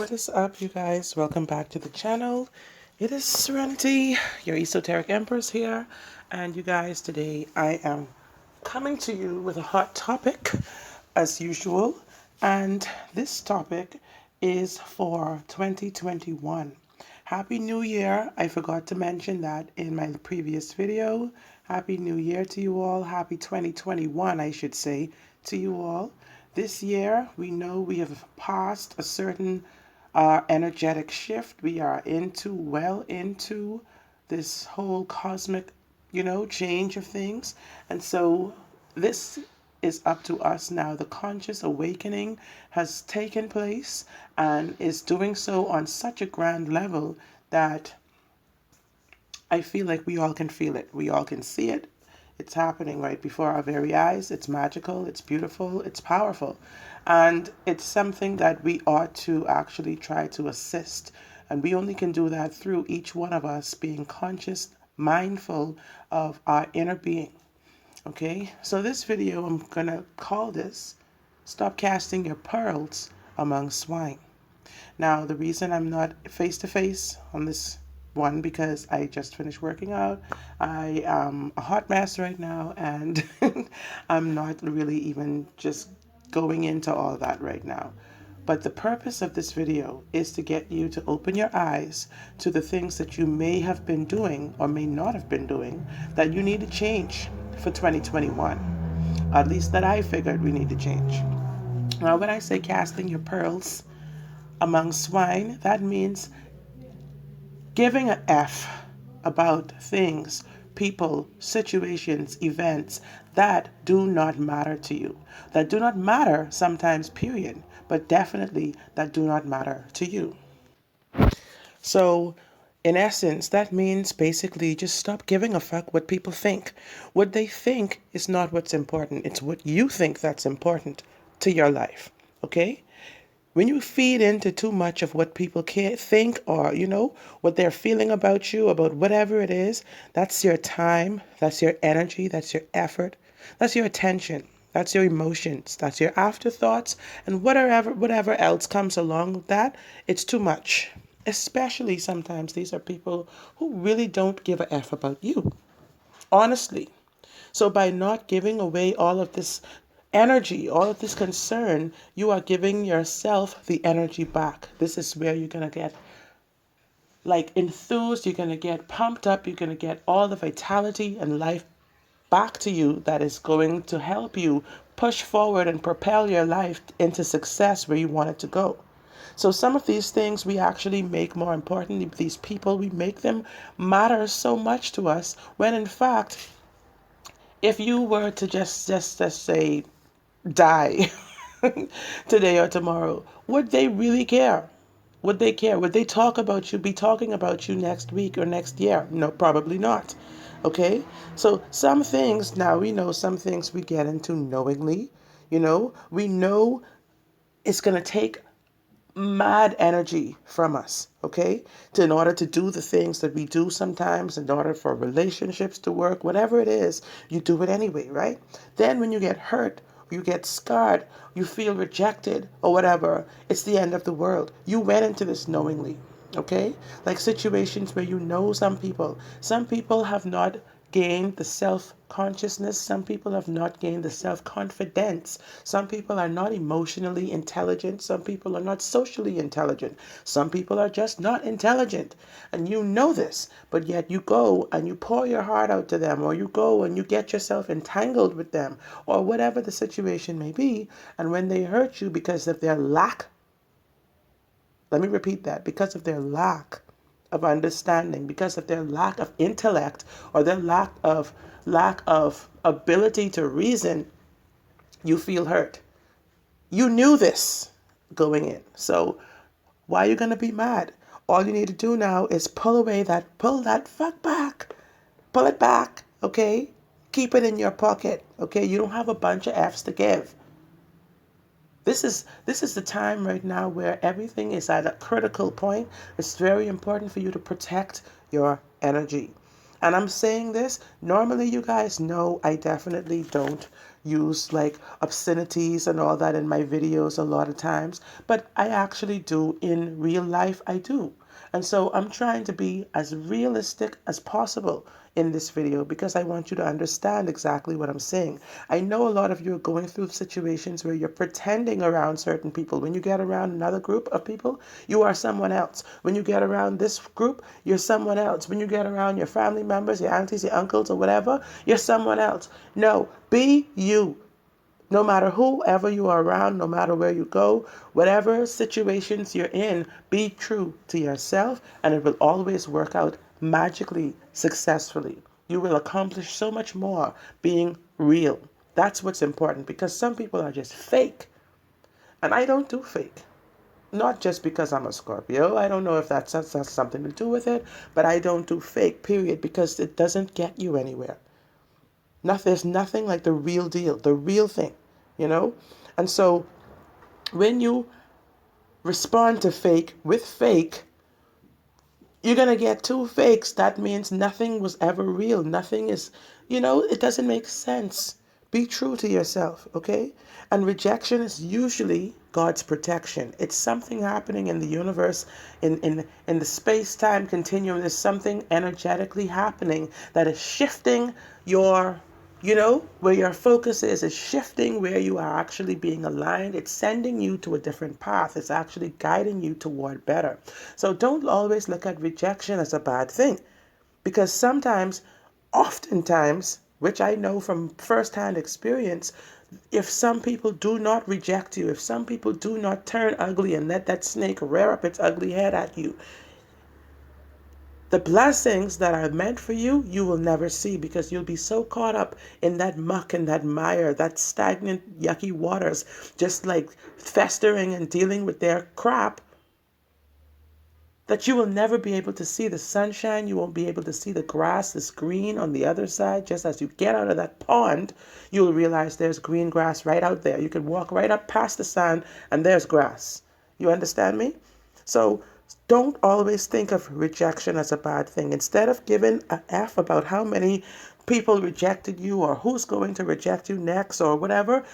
What is up, you guys? Welcome back to the channel. It is Serenity, your esoteric empress here. And you guys, today I am coming to you with a hot topic, as usual. And this topic is for 2021. Happy New Year. I forgot to mention that in my previous video. Happy New Year to you all. Happy 2021, I should say, to you all. This year, we know we have passed a certain energetic shift. We are well into this whole cosmic, change of things. And so this is up to us now. The conscious awakening has taken place and is doing so on such a grand level that I feel like we all can feel it. We all can see it. It's happening right before our very eyes. It's magical, it's beautiful, it's powerful. And it's something that we ought to actually try to assist. And we only can do that through each one of us being conscious, mindful of our inner being. Okay? So this video, I'm going to call this Stop Casting Your Pearls Among Swine. Now, the reason I'm not face to face on this one, because I just finished working out. I am a hot mess right now, and I'm not really even just going into all that right now. But the purpose of this video is to get you to open your eyes to the things that you may have been doing or may not have been doing that you need to change for 2021. At least that I figured we need to change. Now, when I say casting your pearls among swine, that means giving a F about things, people, situations, events that do not matter to you. That do not matter sometimes, period, but definitely that do not matter to you. So, in essence, that means basically just stop giving a fuck what people think. What they think is not what's important, it's what you think that's important to your life. Okay? When you feed into too much of what people think, or what they're feeling about you, about whatever it is, that's your time, that's your energy, that's your effort, that's your attention, that's your emotions, that's your afterthoughts, and whatever else comes along with that. It's too much. Especially sometimes these are people who really don't give a F about you, honestly. So by not giving away all of this energy, all of this concern, you are giving yourself the energy back. This is where you're going to get enthused, you're going to get pumped up, you're going to get all the vitality and life back to you that is going to help you push forward and propel your life into success where you want it to go. So some of these things we actually make more important. These people, we make them matter so much to us, when in fact, if you were to just say die today or tomorrow, would they really care? Would they care? Would they be talking about you next week or next year? No, probably not. Okay? So some things, now we know some things we get into knowingly. We know it's going to take mad energy from us, okay? In order to do the things that we do sometimes, in order for relationships to work, whatever it is, you do it anyway, right? Then when you get hurt, you get scarred, you feel rejected or whatever, it's the end of the world. You went into this knowingly, okay? Like situations where some people have not gained the self-consciousness. Some people have not gained the self-confidence. Some people are not emotionally intelligent. Some people are not socially intelligent. Some people are just not intelligent. And you know this, but yet you go and you pour your heart out to them, or you go and you get yourself entangled with them, or whatever the situation may be. And when they hurt you because of their lack, let me repeat that, because of their lack of understanding, because of their lack of intellect, or their lack of ability to reason, you feel hurt. You knew this going in. So why are you going to be mad? All you need to do now is pull that fuck back. Pull it back, okay? Keep it in your pocket, okay? You don't have a bunch of F's to give. This is the time right now where everything is at a critical point. It's very important for you to protect your energy. And I'm saying this, normally you guys know I definitely don't use like obscenities and all that in my videos a lot of times, but I actually do in real life, I do. And so I'm trying to be as realistic as possible in this video because I want you to understand exactly what I'm saying. I know a lot of you are going through situations where you're pretending around certain people. When you get around another group of people, you are someone else. When you get around this group, you're someone else. When you get around your family members, your aunties, your uncles, or whatever, you're someone else. No, be you. No matter whoever you are around, no matter where you go, whatever situations you're in, be true to yourself and it will always work out magically, successfully. You will accomplish so much more being real. That's what's important because some people are just fake. And I don't do fake. Not just because I'm a Scorpio. I don't know if that's something to do with it, but I don't do fake, period, because it doesn't get you anywhere. There's nothing like the real deal, the real thing, you know? And so when you respond to fake with fake, you're going to get two fakes. That means nothing was ever real. Nothing is, it doesn't make sense. Be true to yourself, okay? And rejection is usually God's protection. It's something happening in the universe, in the space-time continuum. There's something energetically happening that is shifting your where your focus is shifting where you are actually being aligned. It's sending you to a different path. It's actually guiding you toward better. So don't always look at rejection as a bad thing because oftentimes, which I know from firsthand experience, if some people do not reject you, if some people do not turn ugly and let that snake rear up its ugly head at you, the blessings that are meant for you, you will never see because you'll be so caught up in that muck and that mire, that stagnant, yucky waters, just like festering and dealing with their crap, that you will never be able to see the sunshine. You won't be able to see the grass is green on the other side. Just as you get out of that pond, you'll realize there's green grass right out there. You can walk right up past the sand and there's grass. You understand me? So don't always think of rejection as a bad thing. Instead of giving an F about how many people rejected you or who's going to reject you next or whatever,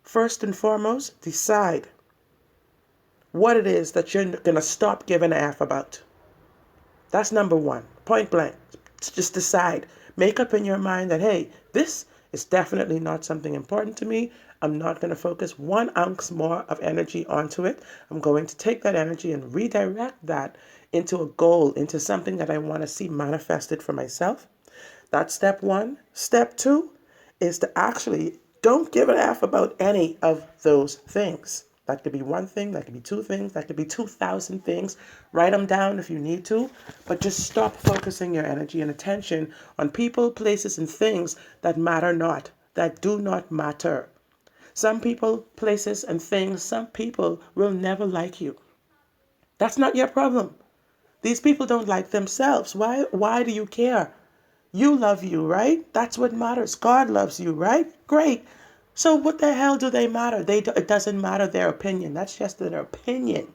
first and foremost, decide what it is that you're going to stop giving an F about. That's number one, point blank. Just decide. Make up in your mind that, hey, this is definitely not something important to me. I'm not going to focus 1 ounce more of energy onto it. I'm going to take that energy and redirect that into a goal, into something that I want to see manifested for myself. That's step one. Step two is to actually don't give an F about any of those things. That could be one thing, that could be two things, that could be 2,000 things. Write them down if you need to, but just stop focusing your energy and attention on people, places, and things that matter not, that do not matter. Some people, places, and things, some people will never like you. That's not your problem. These people don't like themselves. Why do you care? You love you, right? That's what matters. God loves you, right? Great. So what the hell do they matter? It doesn't matter their opinion. That's just their opinion.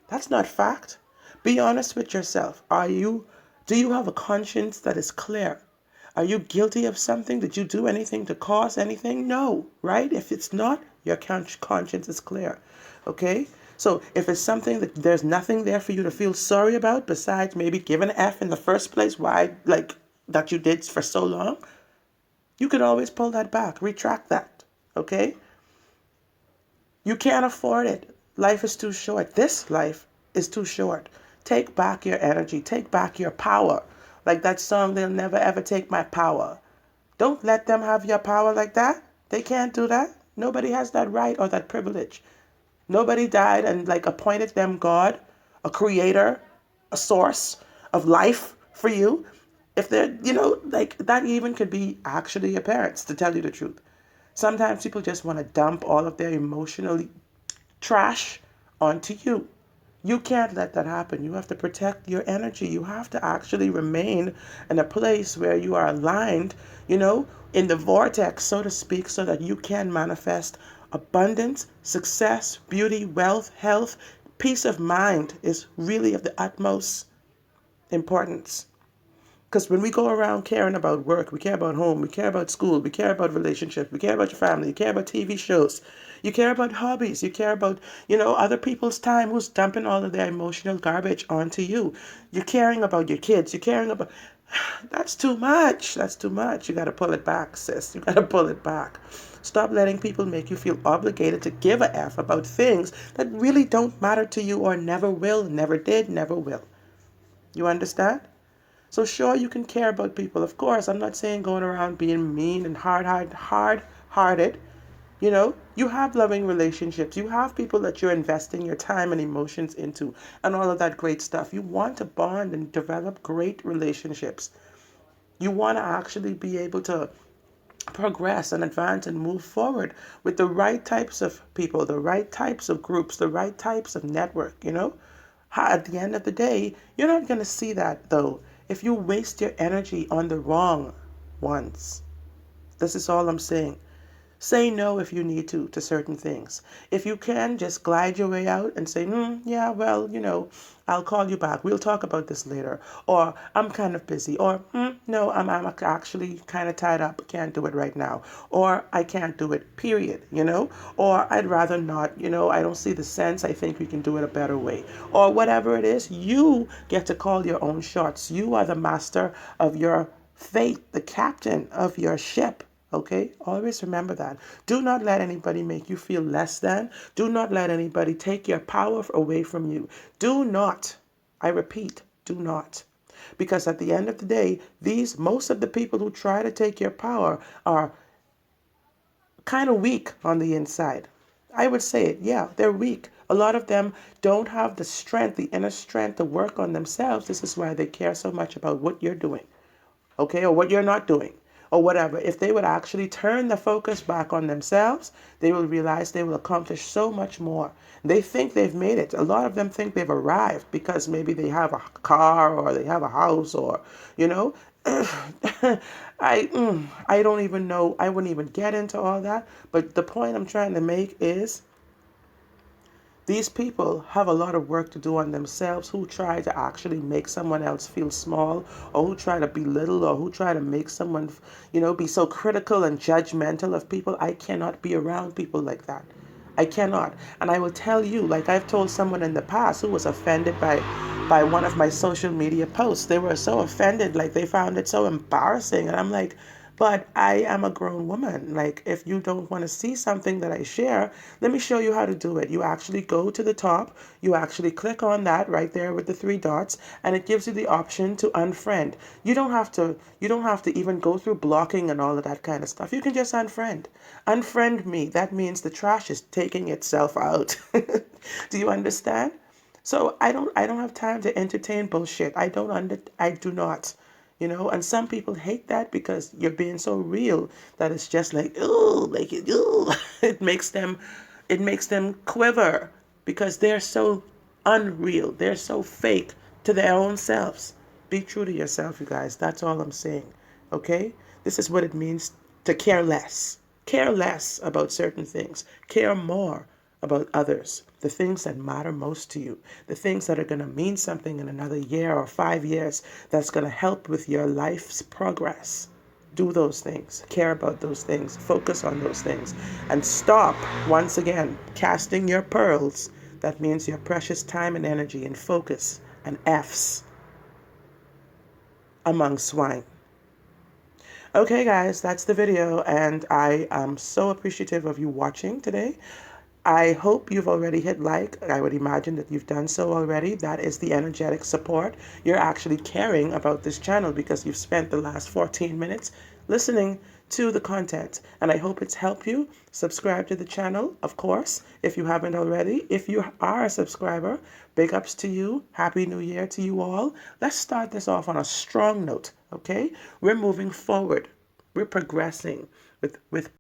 That's not fact. Be honest with yourself. Do you have a conscience that is clear? Are you guilty of something? Did you do anything to cause anything? No, right? If it's not, your conscience is clear. Okay? So if it's something that there's nothing there for you to feel sorry about besides maybe giving an F in the first place, why, that you did for so long, you can always pull that back, retract that. Okay? You can't afford it. Life is too short. This life is too short. Take back your energy. Take back your power. Like that song, they'll never ever take my power. Don't let them have your power like that. They can't do that. Nobody has that right or that privilege. Nobody died and appointed them God, a creator, a source of life for you. If they're, that even could be actually your parents, to tell you the truth. Sometimes people just want to dump all of their emotional trash onto you. You can't let that happen. You have to protect your energy. You have to actually remain in a place where you are aligned, in the vortex, so to speak, so that you can manifest abundance, success, beauty, wealth, health. Peace of mind is really of the utmost importance. Because when we go around caring about work, we care about home, we care about school, we care about relationships, we care about your family, you care about TV shows, you care about hobbies, you care about, other people's time who's dumping all of their emotional garbage onto you. You're caring about your kids, you're caring about. That's too much. That's too much. You got to pull it back, sis. You got to pull it back. Stop letting people make you feel obligated to give a F about things that really don't matter to you or never will, never did, never will. You understand? So sure, you can care about people. Of course, I'm not saying going around being mean and hard-hearted. You have loving relationships. You have people that you're investing your time and emotions into and all of that great stuff. You want to bond and develop great relationships. You want to actually be able to progress and advance and move forward with the right types of people, the right types of groups, the right types of network. At the end of the day, you're not going to see that though if you waste your energy on the wrong ones. This is all I'm saying. Say no if you need to certain things. If you can, just glide your way out and say, yeah, well, I'll call you back. We'll talk about this later. Or I'm kind of busy. Or no, I'm actually kind of tied up. Can't do it right now. Or I can't do it, period. Or I'd rather not, I don't see the sense. I think we can do it a better way. Or whatever it is, you get to call your own shots. You are the master of your fate, the captain of your ship. Okay? Always remember that. Do not let anybody make you feel less than. Do not let anybody take your power away from you. Do not. I repeat, do not. Because at the end of the day, most of the people who try to take your power are kind of weak on the inside. I would say it. Yeah, they're weak. A lot of them don't have the strength, the inner strength to work on themselves. This is why they care so much about what you're doing. Okay, or what you're not doing, or whatever. If they would actually turn the focus back on themselves, they will realize they will accomplish so much more. They think they've made it. A lot of them think they've arrived because maybe they have a car or they have a house or, I don't even know. I wouldn't even get into all that. But the point I'm trying to make is these people have a lot of work to do on themselves who try to actually make someone else feel small or who try to belittle or who try to make someone, be so critical and judgmental of people. I cannot be around people like that. I cannot. And I will tell you, like I've told someone in the past who was offended by one of my social media posts. They were so offended, like they found it so embarrassing. And I'm like, but I am a grown woman. Like, if you don't want to see something that I share, let me show you how to do it. You actually go to the top, you actually click on that right there with the three dots, and it gives you the option to unfriend. You don't have to even go through blocking and all of that kind of stuff. You can just unfriend. Unfriend me. That means the trash is taking itself out. Do you understand? So I don't have time to entertain bullshit. I do not. And some people hate that because you're being so real that it's just like, ooh, like ooh. It makes them quiver because they're so unreal. They're so fake to their own selves. Be true to yourself, you guys. That's all I'm saying. Okay? This is what it means to care less. Care less about certain things. Care more about others, the things that matter most to you, the things that are going to mean something in another year or 5 years that's going to help with your life's progress. Do those things, care about those things, focus on those things, and stop, once again, casting your pearls. That means your precious time and energy and focus and F's among swine. Okay, guys, that's the video, and I am so appreciative of you watching today. I hope you've already hit like. I would imagine that you've done so already. That is the energetic support. You're actually caring about this channel because you've spent the last 14 minutes listening to the content. And I hope it's helped you. Subscribe to the channel, of course, if you haven't already. If you are a subscriber, big ups to you. Happy New Year to you all. Let's start this off on a strong note, okay? We're moving forward. We're progressing with